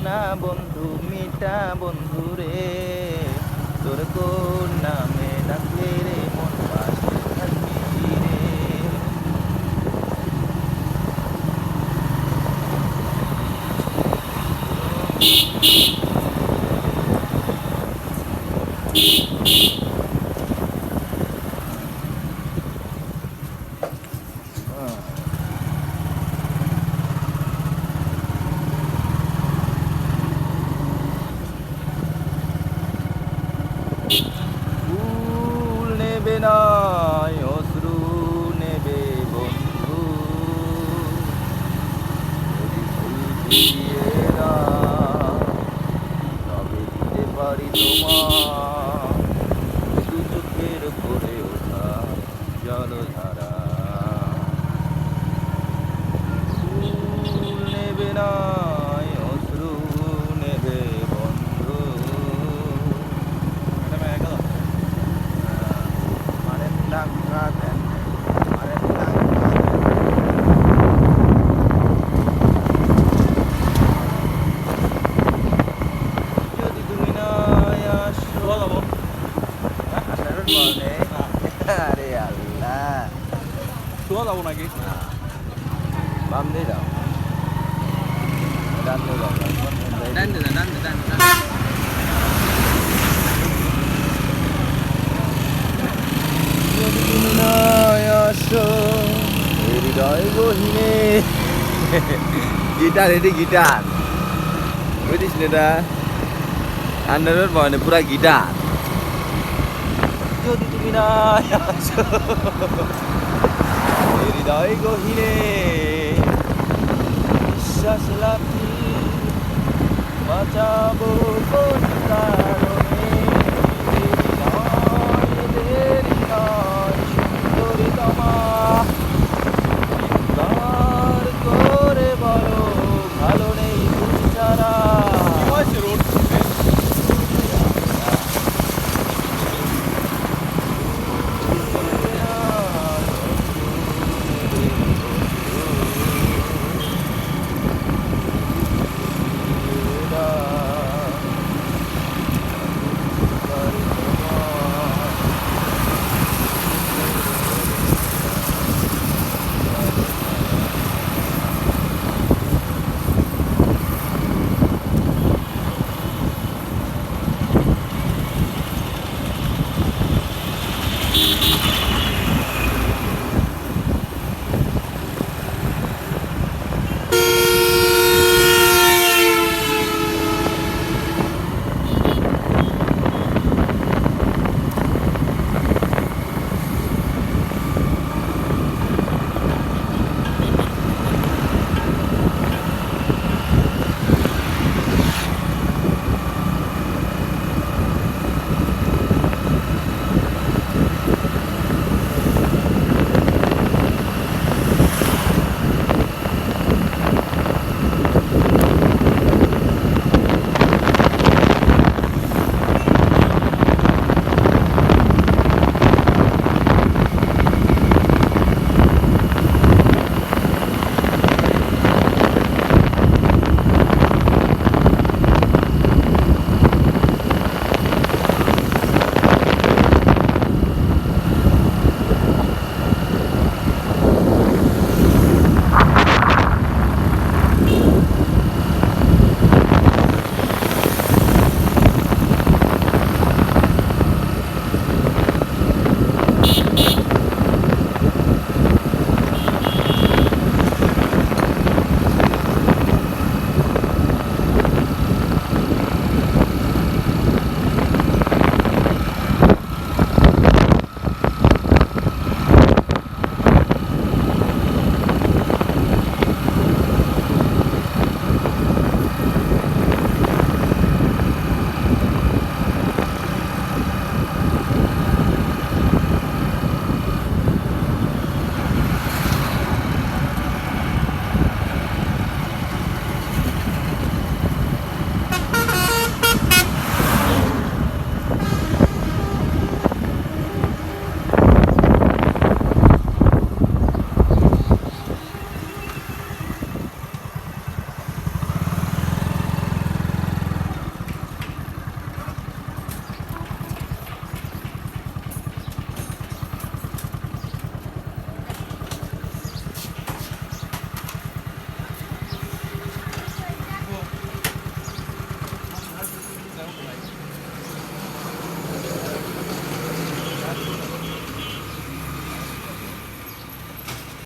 না বন্ধু মিটা বন্ধু রে, তোর কোন নামে ডাকলে রে মন পাশে থাকবি রে। ফুল নেবে না অশ্রু নেবে বন্ধু, যদি ফুল দিয়ে না তবে দিতে পারি তোমার দু চোখের করে ওঠা জলধারা। ফুল নেবে না অশ্রু নেবে বন্ধু, যদি তুমি না আসো আরে আল্লাহ শোয়া যাবো নাকি? বাম দিয়ে যাও, ডান দিয়ে যাও, ডান দে ডান দে ডান দে। যদি তুমি না আসো এই হৃদয় গহীনে। গিটার এটি গিটার বুঝিস না, এটা আন্ডারের মানে পুরা গিটার। যদি তুমি না আসো এই হৃদয় গহীনে, বিশ্বাস লাভি বাঁচাবো কোন কারণে।